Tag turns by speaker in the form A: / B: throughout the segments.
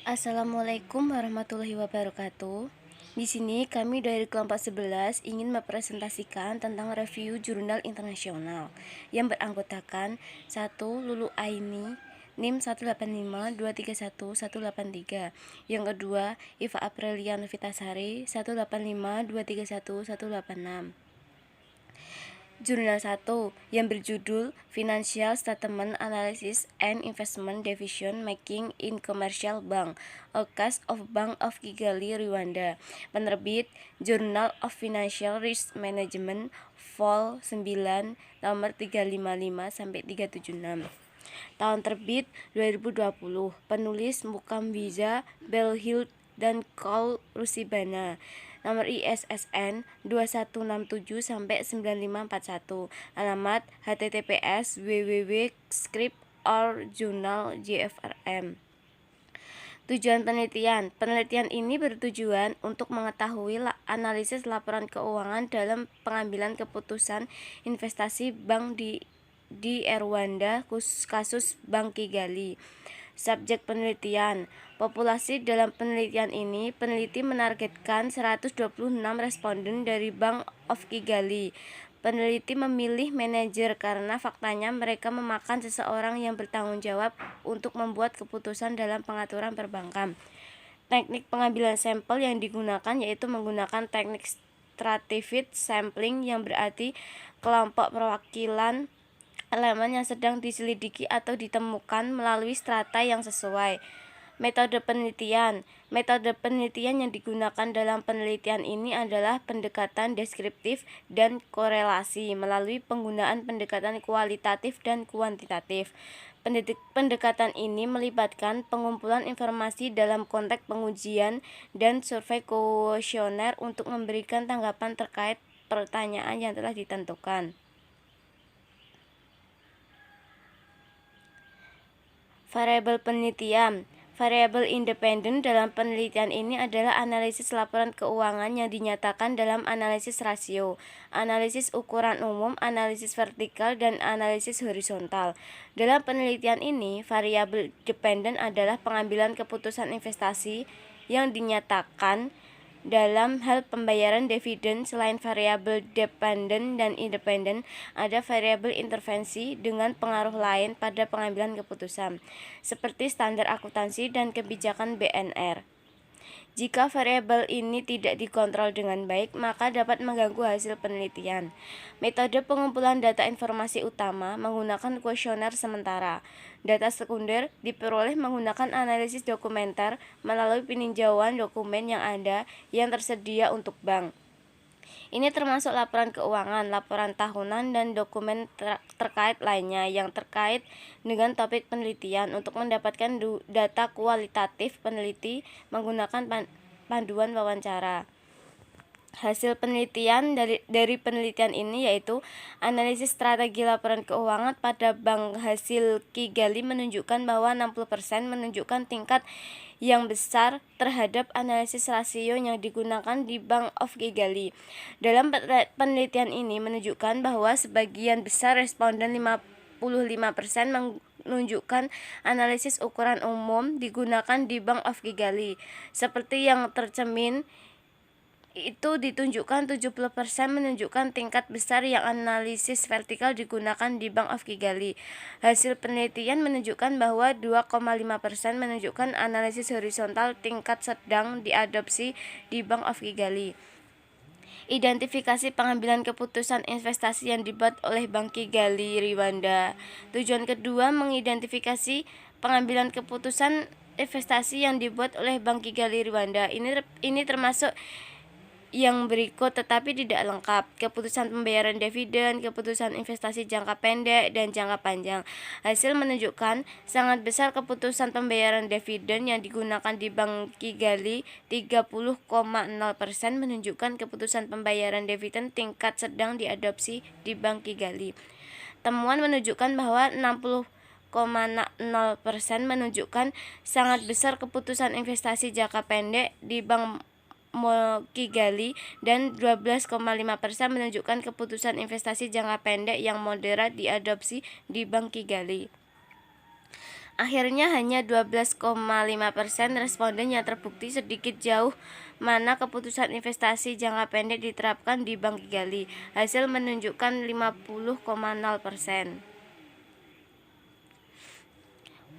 A: Assalamualaikum warahmatullahi wabarakatuh. Di sini kami dari kelompok 11 ingin mempresentasikan tentang review jurnal internasional yang beranggotakan 1. Lulu Aini NIM 185231183. Yang kedua, Iva Aprilia Novitasari 185231186. Jurnal 1 yang berjudul Financial Statement Analysis and Investment Decision Making in Commercial Bank, a Case of Bank of Kigali, Rwanda. Penerbit Journal of Financial Risk Management, Vol 9, nomor 355-376. Tahun terbit 2020. Penulis Mukamwiza Belhild dan Kaul Rusibana. Nomor ISSN 2167 sampai 9541. Alamat https www.script.or.journal.jfrm. Tujuan penelitian. Penelitian ini bertujuan untuk mengetahui analisis laporan keuangan dalam pengambilan keputusan investasi bank di Rwanda, kasus Bank Kigali. Subjek penelitian. Populasi dalam penelitian ini, peneliti menargetkan 126 responden dari Bank of Kigali. Peneliti memilih manajer karena faktanya mereka memakan seseorang yang bertanggung jawab untuk membuat keputusan dalam pengaturan perbankan. Teknik pengambilan sampel yang digunakan yaitu menggunakan teknik stratified sampling, yang berarti kelompok perwakilan elemen yang sedang diselidiki atau ditemukan melalui strata yang sesuai. Metode penelitian. Metode penelitian yang digunakan dalam penelitian ini adalah pendekatan deskriptif dan korelasi melalui penggunaan pendekatan kualitatif dan kuantitatif. Pendekatan ini melibatkan pengumpulan informasi dalam konteks pengujian dan survei kuesioner untuk memberikan tanggapan terkait pertanyaan yang telah ditentukan. Variabel penelitian. Variabel independen dalam penelitian ini adalah analisis laporan keuangan yang dinyatakan dalam analisis rasio, analisis ukuran umum, analisis vertikal, dan analisis horizontal. Dalam penelitian ini, variabel dependen adalah pengambilan keputusan investasi yang dinyatakan dalam hal pembayaran dividen. Selain variabel dependen dan independen, ada variabel intervensi dengan pengaruh lain pada pengambilan keputusan, seperti standar akuntansi dan kebijakan BNR. Jika variabel ini tidak dikontrol dengan baik, maka dapat mengganggu hasil penelitian. Metode pengumpulan data informasi utama menggunakan kuesioner sementara. Data sekunder diperoleh menggunakan analisis dokumenter melalui peninjauan dokumen yang ada yang tersedia untuk bank. Ini termasuk laporan keuangan, laporan tahunan, dan dokumen terkait lainnya yang terkait dengan topik penelitian. Untuk mendapatkan data kualitatif, peneliti menggunakan panduan wawancara. Hasil penelitian dari penelitian ini yaitu analisis strategi laporan keuangan pada Bank Hasil Kigali menunjukkan bahwa 60% menunjukkan tingkat yang besar terhadap analisis rasio yang digunakan di Bank of Kigali. Dalam penelitian ini menunjukkan bahwa sebagian besar responden 55% menunjukkan analisis ukuran umum digunakan di Bank of Kigali. Seperti yang tercermin itu ditunjukkan 70% menunjukkan tingkat besar yang analisis vertikal digunakan di Bank of Kigali. Hasil penelitian menunjukkan bahwa 2,5% menunjukkan analisis horizontal tingkat sedang diadopsi di Bank of Kigali. Identifikasi pengambilan keputusan investasi yang dibuat oleh Bank Kigali, Rwanda. Tujuan kedua, mengidentifikasi pengambilan keputusan investasi yang dibuat oleh Bank Kigali, Rwanda. Ini termasuk yang berikut tetapi tidak lengkap: keputusan pembayaran dividen, keputusan investasi jangka pendek dan jangka panjang. Hasil menunjukkan sangat besar keputusan pembayaran dividen yang digunakan di Bank Kigali. 30,0% menunjukkan keputusan pembayaran dividen tingkat sedang diadopsi di Bank Kigali. Temuan menunjukkan bahwa 60,0% menunjukkan sangat besar keputusan investasi jangka pendek di Bank Kigali, dan 12,5% menunjukkan keputusan investasi jangka pendek yang moderat diadopsi di Bank Kigali. Akhirnya hanya 12,5% responden yang terbukti sedikit jauh mana keputusan investasi jangka pendek diterapkan di Bank Kigali. Hasil menunjukkan 50,0%.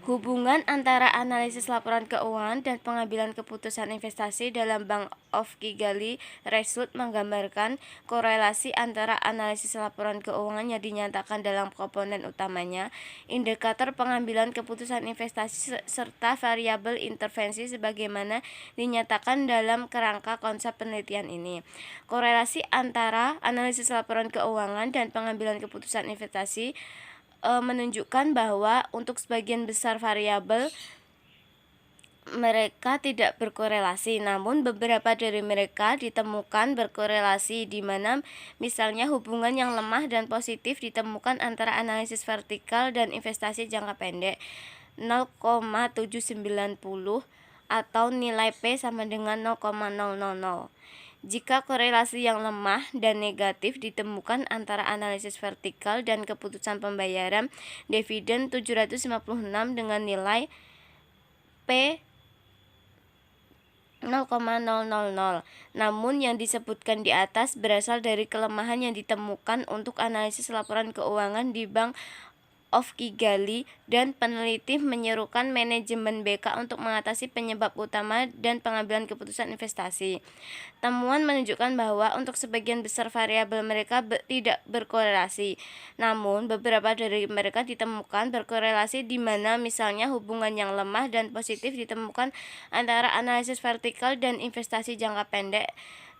A: Hubungan antara analisis laporan keuangan dan pengambilan keputusan investasi dalam Bank of Kigali Result menggambarkan korelasi antara analisis laporan keuangan yang dinyatakan dalam komponen utamanya, indikator pengambilan keputusan investasi serta variabel intervensi sebagaimana dinyatakan dalam kerangka konsep penelitian ini. Korelasi antara analisis laporan keuangan dan pengambilan keputusan investasi menunjukkan bahwa untuk sebagian besar variabel mereka tidak berkorelasi, namun beberapa dari mereka ditemukan berkorelasi, di mana misalnya hubungan yang lemah dan positif ditemukan antara analisis vertikal dan investasi jangka pendek 0,790 atau nilai P sama dengan 0,000. Jika korelasi yang lemah dan negatif ditemukan antara analisis vertikal dan keputusan pembayaran dividen 756 dengan nilai P 0,000. Namun yang disebutkan di atas berasal dari kelemahan yang ditemukan untuk analisis laporan keuangan di Bank of Kigali, dan peneliti menyerukan manajemen BK untuk mengatasi penyebab utama dan pengambilan keputusan investasi. Temuan menunjukkan bahwa untuk sebagian besar variabel mereka tidak berkorelasi, namun beberapa dari mereka ditemukan berkorelasi, di mana misalnya hubungan yang lemah dan positif ditemukan antara analisis vertikal dan investasi jangka pendek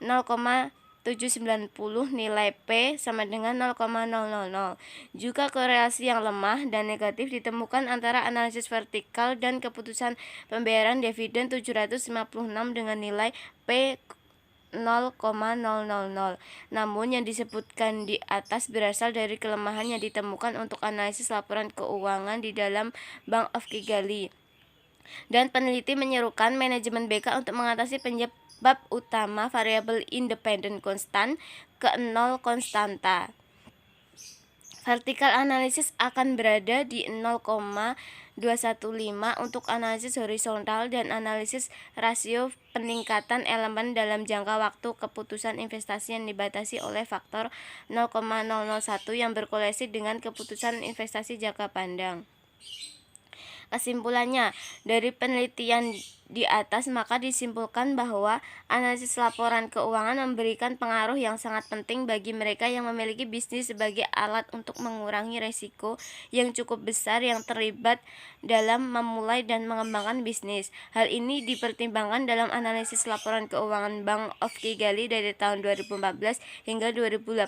A: 0,790 nilai P sama dengan 0,000. Juga korelasi yang lemah dan negatif ditemukan antara analisis vertikal dan keputusan pembayaran dividen 756 dengan nilai P 0,000. Namun yang disebutkan di atas berasal dari kelemahan yang ditemukan untuk analisis laporan keuangan di dalam Bank of Kigali, dan peneliti menyerukan manajemen BK untuk mengatasi penyebab utama variabel independen konstan ke 0 konstanta. Vertikal analisis akan berada di 0,215 untuk analisis horizontal, dan analisis rasio peningkatan elemen dalam jangka waktu keputusan investasi yang dibatasi oleh faktor 0,001 yang berkorelasi dengan keputusan investasi jangka pandang. Kesimpulannya, dari penelitian di atas maka disimpulkan bahwa analisis laporan keuangan memberikan pengaruh yang sangat penting bagi mereka yang memiliki bisnis sebagai alat untuk mengurangi risiko yang cukup besar yang terlibat dalam memulai dan mengembangkan bisnis. Hal ini dipertimbangkan dalam analisis laporan keuangan Bank of Kigali dari tahun 2014 hingga 2018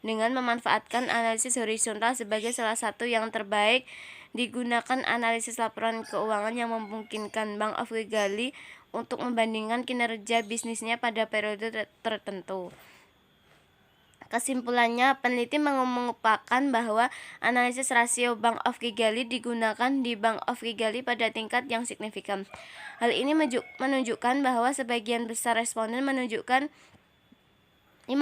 A: dengan memanfaatkan analisis horizontal sebagai salah satu yang terbaik. Digunakan analisis laporan keuangan yang memungkinkan Bank of Kigali untuk membandingkan kinerja bisnisnya pada periode tertentu. Kesimpulannya, peneliti mengemukakan bahwa analisis rasio Bank of Kigali digunakan di Bank of Kigali pada tingkat yang signifikan. Hal ini menunjukkan bahwa sebagian besar responden menunjukkan 55%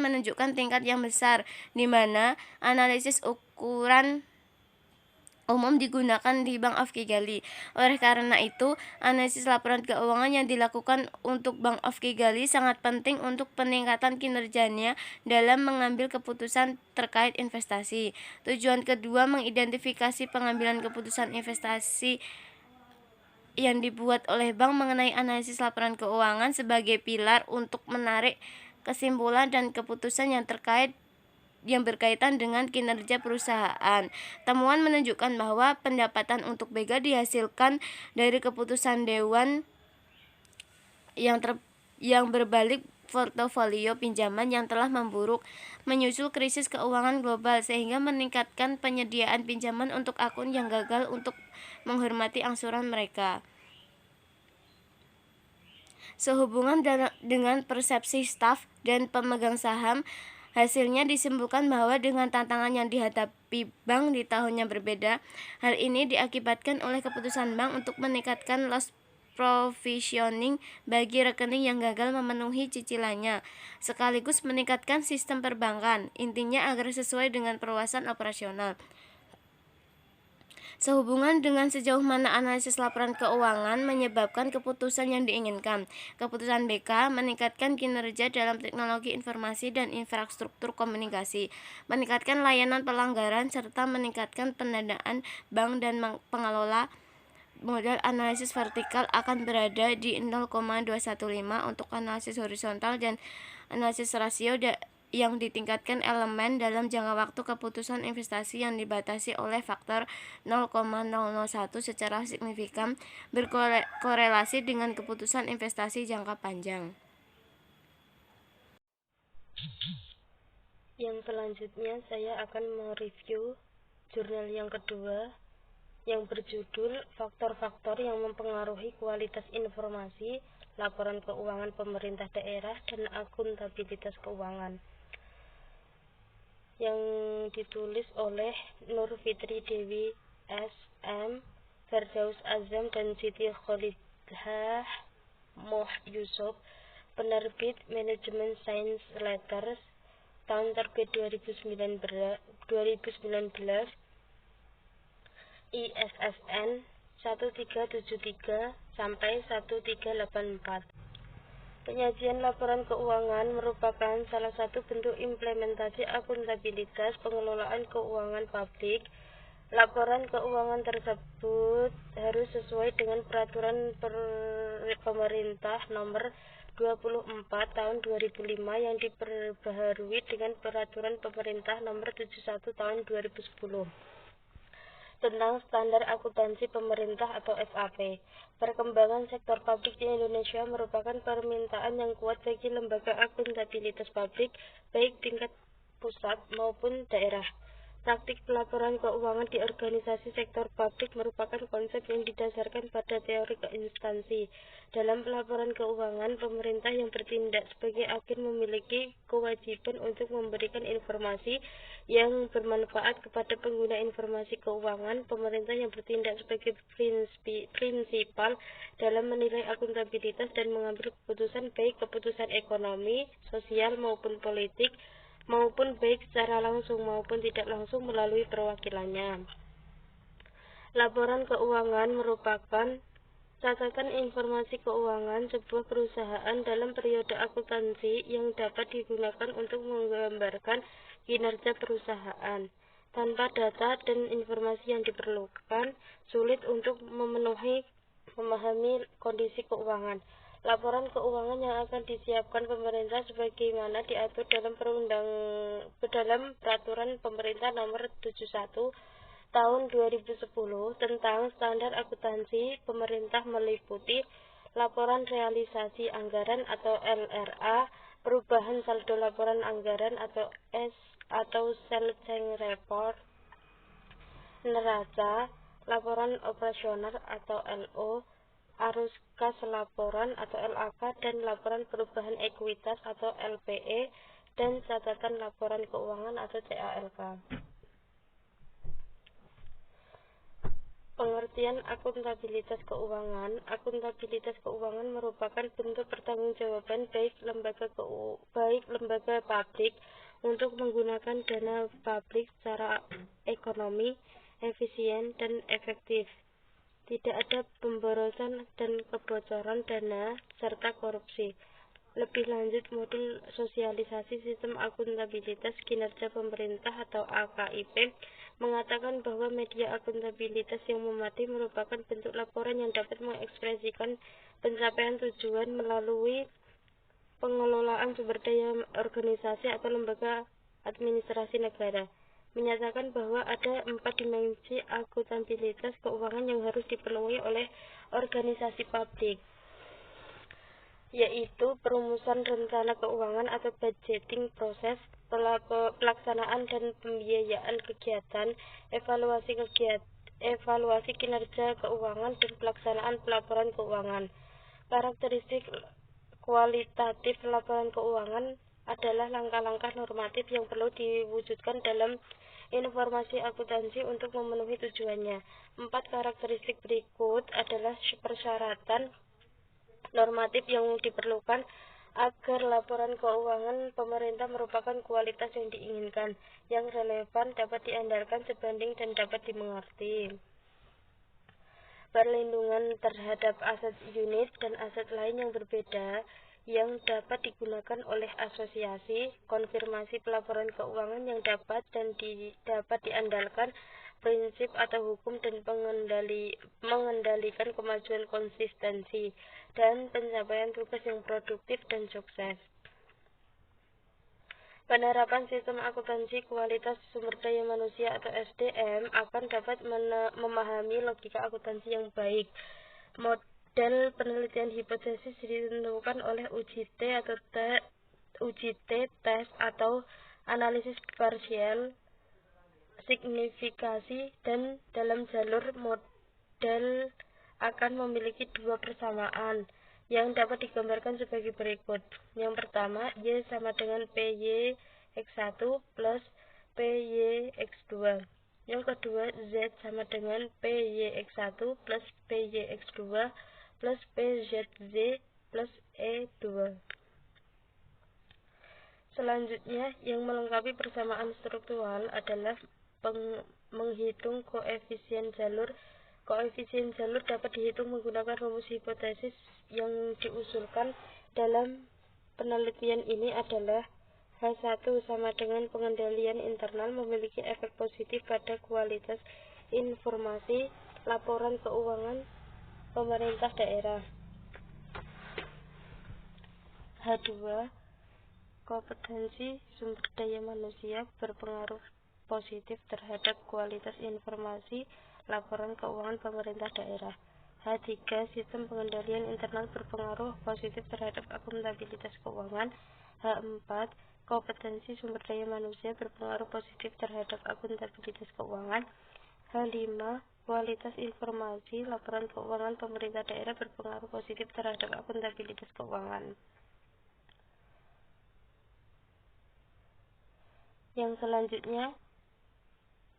A: menunjukkan tingkat yang besar, di mana analisis ukuran umum digunakan di Bank of Kigali. Oleh karena itu, analisis laporan keuangan yang dilakukan untuk Bank of Kigali sangat penting untuk peningkatan kinerjanya dalam mengambil keputusan terkait investasi. Tujuan kedua, mengidentifikasi pengambilan keputusan investasi yang dibuat oleh bank mengenai analisis laporan keuangan sebagai pilar untuk menarik kesimpulan dan keputusan yang berkaitan dengan kinerja perusahaan. Temuan menunjukkan bahwa pendapatan untuk BK dihasilkan dari keputusan dewan yang berbalik portofolio pinjaman yang telah memburuk menyusul krisis keuangan global, sehingga meningkatkan penyediaan pinjaman untuk akun yang gagal untuk menghormati angsuran mereka. Sehubungan dengan persepsi staf dan pemegang saham, hasilnya disimpulkan bahwa dengan tantangan yang dihadapi bank di tahun yang berbeda, hal ini diakibatkan oleh keputusan bank untuk meningkatkan loss provisioning bagi rekening yang gagal memenuhi cicilannya, sekaligus meningkatkan sistem perbankan, intinya agar sesuai dengan perluasan operasional. Sehubungan dengan sejauh mana analisis laporan keuangan menyebabkan keputusan yang diinginkan. Keputusan BK meningkatkan kinerja dalam teknologi informasi dan infrastruktur komunikasi, meningkatkan layanan pelanggaran, serta meningkatkan pendanaan bank dan pengelola modal. Analisis vertikal akan berada di 0,215 untuk analisis horizontal dan analisis rasio yang ditingkatkan elemen dalam jangka waktu keputusan investasi yang dibatasi oleh faktor 0,001 secara signifikan berkorelasi dengan keputusan investasi jangka panjang.
B: Yang selanjutnya saya akan mereview jurnal yang kedua yang berjudul Faktor-faktor yang mempengaruhi kualitas informasi laporan keuangan pemerintah daerah dan akuntabilitas keuangan, yang ditulis oleh Nur Fitri Dewi SM, Firdaus Azam, dan Siti Kholidah Moh Yusuf, penerbit Manajemen Science Letters, tahun terbit 2019, ISSN 1373 sampai 1384. Penyajian laporan keuangan merupakan salah satu bentuk implementasi akuntabilitas pengelolaan keuangan publik. Laporan keuangan tersebut harus sesuai dengan peraturan pemerintah nomor 24 tahun 2005 yang diperbaharui dengan peraturan pemerintah nomor 71 tahun 2010 tentang standar akuntansi pemerintah atau SAP. Perkembangan sektor publik di Indonesia merupakan permintaan yang kuat bagi lembaga akuntabilitas publik, baik tingkat pusat maupun daerah. Praktik pelaporan keuangan di organisasi sektor publik merupakan konsep yang didasarkan pada teori keinstansi. Dalam pelaporan keuangan, pemerintah yang bertindak sebagai agen memiliki kewajiban untuk memberikan informasi yang bermanfaat kepada pengguna informasi keuangan. Pemerintah yang bertindak sebagai prinsipal dalam menilai akuntabilitas dan mengambil keputusan, baik keputusan ekonomi, sosial maupun politik, maupun baik secara langsung maupun tidak langsung melalui perwakilannya. Laporan keuangan merupakan catatan informasi keuangan sebuah perusahaan dalam periode akuntansi yang dapat digunakan untuk menggambarkan kinerja perusahaan. Tanpa data dan informasi yang diperlukan, sulit untuk memahami kondisi keuangan. Laporan keuangan yang akan disiapkan pemerintah sebagaimana diatur dalam peraturan pemerintah nomor 71 tahun 2010 tentang standar akuntansi pemerintah meliputi laporan realisasi anggaran atau LRA, perubahan saldo laporan anggaran atau sales report, neraca, laporan operasional atau LO, arus kas laporan atau LAK, dan laporan perubahan ekuitas atau LPE, dan catatan laporan keuangan atau CALK. Pengertian akuntabilitas keuangan. Akuntabilitas keuangan merupakan bentuk pertanggungjawaban baik lembaga publik untuk menggunakan dana publik secara ekonomi, efisien, dan efektif. Tidak ada pemborosan dan kebocoran dana serta korupsi. Lebih lanjut, modul sosialisasi sistem akuntabilitas kinerja pemerintah atau AKIP mengatakan bahwa media akuntabilitas yang memadai merupakan bentuk laporan yang dapat mengekspresikan pencapaian tujuan melalui pengelolaan sumber daya organisasi atau lembaga administrasi negara. Menyatakan bahwa ada 4 dimensi akuntabilitas keuangan yang harus dipenuhi oleh organisasi publik, yaitu perumusan rencana keuangan atau budgeting proses, pelaksanaan dan pembiayaan kegiatan, evaluasi kinerja keuangan, dan pelaksanaan pelaporan keuangan. Karakteristik kualitatif laporan keuangan adalah langkah-langkah normatif yang perlu diwujudkan dalam informasi akuntansi untuk memenuhi tujuannya. 4 karakteristik berikut adalah persyaratan normatif yang diperlukan agar laporan keuangan pemerintah merupakan kualitas yang diinginkan, yang relevan, dapat diandalkan, sebanding, dan dapat dimengerti. perlindungan terhadap aset unit dan aset lain yang berbeda yang dapat digunakan oleh asosiasi, konfirmasi pelaporan keuangan yang dapat diandalkan, prinsip atau hukum dan mengendalikan kemajuan konsistensi, dan pencapaian tugas yang produktif dan sukses. Penerapan sistem akuntansi kualitas sumber daya manusia atau SDM akan dapat memahami logika akuntansi yang baik. Model penelitian hipotesis ditentukan oleh uji T, tes atau analisis parsial, signifikasi, dan dalam jalur model akan memiliki dua persamaan yang dapat digambarkan sebagai berikut. Yang pertama, Y sama dengan PY X1 plus PY X2. Yang kedua, Z sama dengan PY X1 plus PY X2 plus PZZ plus E2. Selanjutnya, yang melengkapi persamaan struktural adalah menghitung koefisien jalur. Koefisien jalur dapat dihitung menggunakan rumus hipotesis yang diusulkan dalam penelitian ini adalah H1 sama dengan pengendalian internal memiliki efek positif pada kualitas informasi laporan keuangan pemerintah daerah. H2, kompetensi sumber daya manusia berpengaruh positif terhadap kualitas informasi laporan keuangan pemerintah daerah. H3, sistem pengendalian internal berpengaruh positif terhadap akuntabilitas keuangan. H4, kompetensi sumber daya manusia berpengaruh positif terhadap akuntabilitas keuangan. H5, kualitas informasi laporan keuangan pemerintah daerah berpengaruh positif terhadap akuntabilitas keuangan. Yang selanjutnya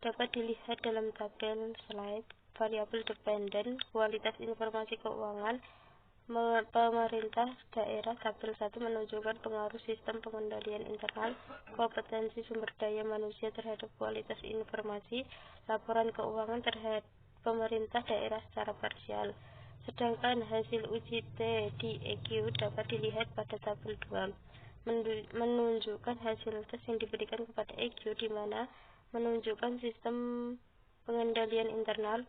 B: dapat dilihat dalam tabel slide. Variabel dependen, kualitas informasi keuangan pemerintah daerah. Tabel 1 menunjukkan pengaruh sistem pengendalian internal, kompetensi sumber daya manusia terhadap kualitas informasi laporan keuangan terhadap pemerintah daerah secara parsial. Sedangkan hasil uji T di EQ dapat dilihat pada tabel 2. Menunjukkan hasil tes yang diberikan kepada EQ di mana menunjukkan sistem pengendalian internal,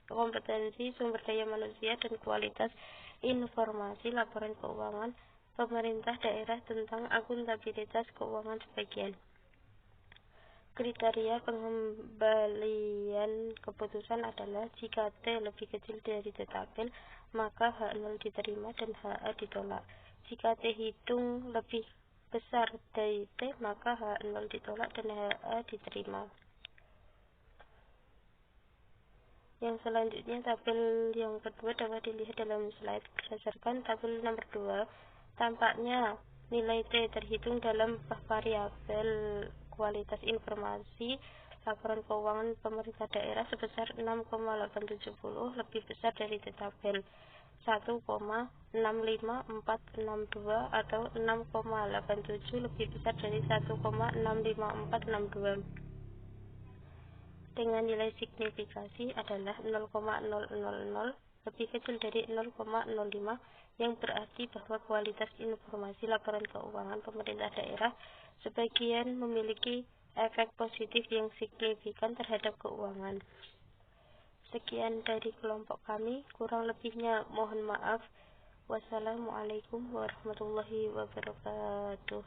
B: kompetensi sumber daya manusia, dan kualitas informasi laporan keuangan pemerintah daerah tentang akuntabilitas keuangan sebagian. Kriteria pengembalian keputusan adalah jika T lebih kecil dari T tabel, maka H0 diterima dan HA ditolak. Jika T hitung lebih besar dari T, maka H0 ditolak dan HA diterima. Yang selanjutnya, tabel yang kedua dapat dilihat dalam slide. Berdasarkan tabel nomor 2, tampaknya nilai T terhitung dalam variabel kualitas informasi laporan keuangan pemerintah daerah sebesar 6,870 lebih besar dari T tabel 1,65462 atau 6,87 lebih besar dari 1,65462. Dengan nilai signifikasi adalah 0,000 lebih kecil dari 0,05 yang berarti bahwa kualitas informasi laporan keuangan pemerintah daerah sebagian memiliki efek positif yang signifikan terhadap keuangan. Sekian dari kelompok kami, kurang lebihnya mohon maaf. Wassalamualaikum warahmatullahi wabarakatuh.